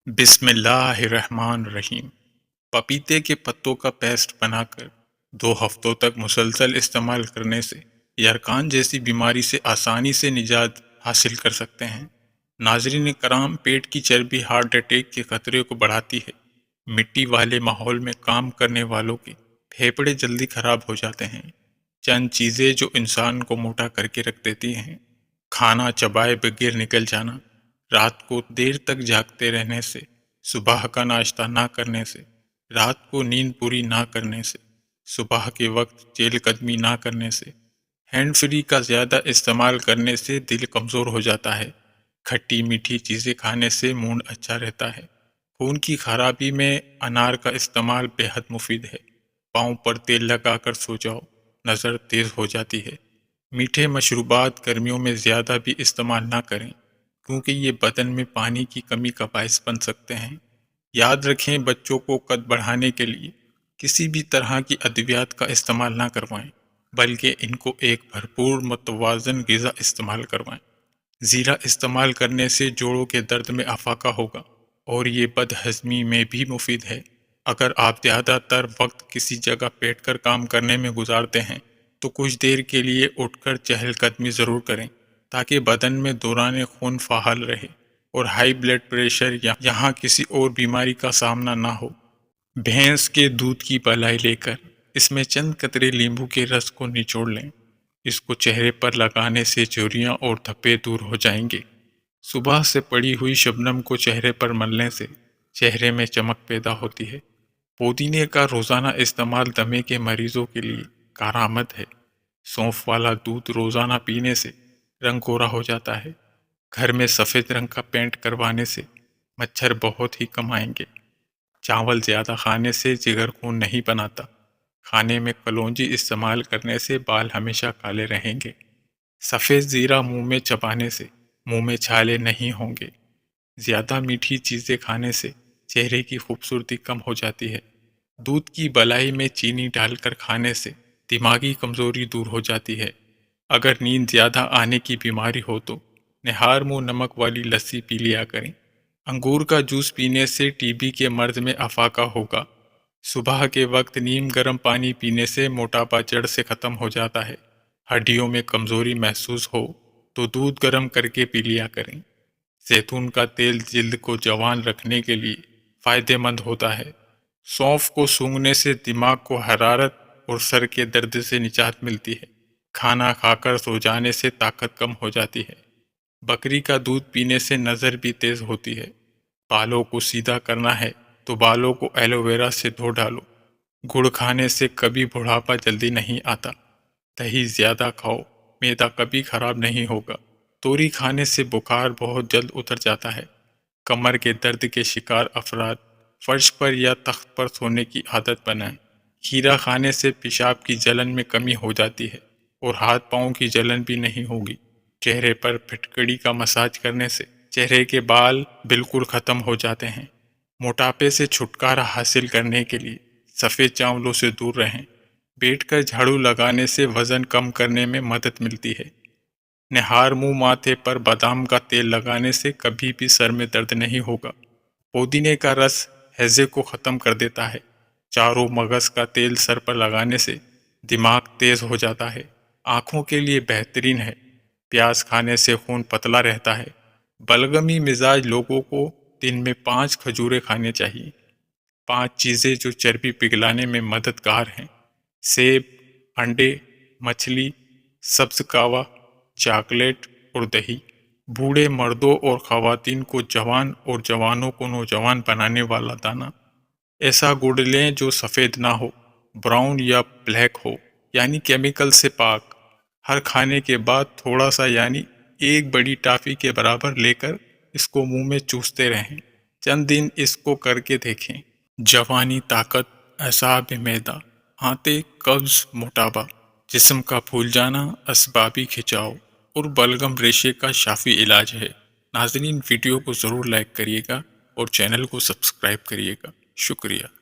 بسم اللہ الرحمن الرحیم۔ پپیتے کے پتوں کا پیسٹ بنا کر 2 ہفتوں تک مسلسل استعمال کرنے سے یرکان جیسی بیماری سے آسانی سے نجات حاصل کر سکتے ہیں۔ ناظرین کرام، پیٹ کی چربی ہارٹ اٹیک کے خطرے کو بڑھاتی ہے۔ مٹی والے ماحول میں کام کرنے والوں کے پھیپھڑے جلدی خراب ہو جاتے ہیں۔ چند چیزیں جو انسان کو موٹا کر کے رکھ دیتی ہیں: کھانا چبائے بغیر نکل جانا، رات کو دیر تک جاگتے رہنے سے، صبح کا ناشتہ نہ کرنے سے، رات کو نیند پوری نہ کرنے سے، صبح کے وقت چہل قدمی نہ کرنے سے، ہینڈ فری کا زیادہ استعمال کرنے سے دل کمزور ہو جاتا ہے، کھٹی میٹھی چیزیں کھانے سے موڈ اچھا رہتا ہے، خون کی خرابی میں انار کا استعمال بے حد مفید ہے، پاؤں پر تیل لگا کر سو جاؤ، نظر تیز ہو جاتی ہے۔ میٹھے مشروبات گرمیوں میں زیادہ بھی استعمال نہ کریں، کیونکہ یہ بدن میں پانی کی کمی کا باعث بن سکتے ہیں۔ یاد رکھیں، بچوں کو قد بڑھانے کے لیے کسی بھی طرح کی ادویات کا استعمال نہ کروائیں، بلکہ ان کو ایک بھرپور متوازن غذا استعمال کروائیں۔ زیرہ استعمال کرنے سے جوڑوں کے درد میں افاقہ ہوگا اور یہ بد ہضمی میں بھی مفید ہے۔ اگر آپ زیادہ تر وقت کسی جگہ بیٹھ کر کام کرنے میں گزارتے ہیں تو کچھ دیر کے لیے اٹھ کر چہل قدمی ضرور کریں، تاکہ بدن میں دوران خون فعال رہے اور ہائی بلڈ پریشر یا یہاں کسی اور بیماری کا سامنا نہ ہو۔ بھینس کے دودھ کی بلائی لے کر اس میں چند قطرے لیمبو کے رس کو نچوڑ لیں۔ اس کو چہرے پر لگانے سے جھریاں اور دھبے دور ہو جائیں گے۔ صبح سے پڑی ہوئی شبنم کو چہرے پر ملنے سے چہرے میں چمک پیدا ہوتی ہے۔ پودینے کا روزانہ استعمال دمے کے مریضوں کے لیے کارآمد ہے۔ سونف والا دودھ روزانہ پینے سے رنگ گورا ہو جاتا ہے۔ گھر میں سفید رنگ کا پینٹ کروانے سے مچھر بہت ہی کم آئیں گے۔ چاول زیادہ کھانے سے جگر خون نہیں بناتا۔ کھانے میں کلونجی استعمال کرنے سے بال ہمیشہ کالے رہیں گے۔ سفید زیرہ منہ میں چبانے سے منہ میں چھالے نہیں ہوں گے۔ زیادہ میٹھی چیزیں کھانے سے چہرے کی خوبصورتی کم ہو جاتی ہے۔ دودھ کی بلائی میں چینی ڈال کر کھانے سے دماغی کمزوری دور ہو جاتی ہے۔ اگر نیند زیادہ آنے کی بیماری ہو تو نہار منہ نمک والی لسی پی لیا کریں۔ انگور کا جوس پینے سے ٹی بی کے مرض میں افاقہ ہوگا۔ صبح کے وقت نیم گرم پانی پینے سے موٹاپا جڑ سے ختم ہو جاتا ہے۔ ہڈیوں میں کمزوری محسوس ہو تو دودھ گرم کر کے پی لیا کریں۔ زیتون کا تیل جلد کو جوان رکھنے کے لیے فائدہ مند ہوتا ہے۔ سونف کو سونگھنے سے دماغ کو حرارت اور سر کے درد سے نجات ملتی ہے۔ کھانا کھا کر سو جانے سے طاقت کم ہو جاتی ہے۔ بکری کا دودھ پینے سے نظر بھی تیز ہوتی ہے۔ بالوں کو سیدھا کرنا ہے تو بالوں کو ایلو ویرا سے دھو ڈالو۔ گڑ کھانے سے کبھی بڑھاپا جلدی نہیں آتا۔ دہی زیادہ کھاؤ، معدہ کبھی خراب نہیں ہوگا۔ توری کھانے سے بخار بہت جلد اتر جاتا ہے۔ کمر کے درد کے شکار افراد فرش پر یا تخت پر سونے کی عادت بنائیں۔ کھیرا کھانے سے پیشاب کی جلن میں کمی ہو جاتی ہے اور ہاتھ پاؤں کی جلن بھی نہیں ہوگی۔ چہرے پر پھٹکڑی کا مساج کرنے سے چہرے کے بال بالکل ختم ہو جاتے ہیں۔ موٹاپے سے چھٹکارا حاصل کرنے کے لیے سفید چاولوں سے دور رہیں۔ بیٹھ کر جھاڑو لگانے سے وزن کم کرنے میں مدد ملتی ہے۔ نہار منہ ماتھے پر بادام کا تیل لگانے سے کبھی بھی سر میں درد نہیں ہوگا۔ پودینے کا رس ہیضے کو ختم کر دیتا ہے۔ چاروں مغز کا تیل سر پر لگانے سے دماغ تیز ہو جاتا ہے۔ آنکھوں کے لیے بہترین ہے۔ پیاز کھانے سے خون پتلا رہتا ہے۔ بلغمی مزاج لوگوں کو دن میں 5 کھجوریں کھانے چاہیے۔ 5 چیزیں جو چربی پگھلانے میں مددگار ہیں: سیب، انڈے، مچھلی، سبز کاوا، چاکلیٹ اور دہی۔ بوڑھے مردوں اور خواتین کو جوان اور جوانوں کو نوجوان بنانے والا دانہ۔ ایسا گڑ لیں جو سفید نہ ہو، براؤن یا بلیک ہو، یعنی کیمیکل سے پاک۔ ہر کھانے کے بعد تھوڑا سا یعنی 1 بڑی ٹافی کے برابر لے کر اس کو منہ میں چوستے رہیں۔ چند دن اس کو کر کے دیکھیں۔ جوانی، طاقت، اعصاب معدہ، آنتیں، قبض، موٹاپا، جسم کا پھول جانا، اسبابی کھچاؤ اور بلغم ریشے کا شافی علاج ہے۔ ناظرین، ویڈیو کو ضرور لائک کریے گا اور چینل کو سبسکرائب کریے گا۔ شکریہ۔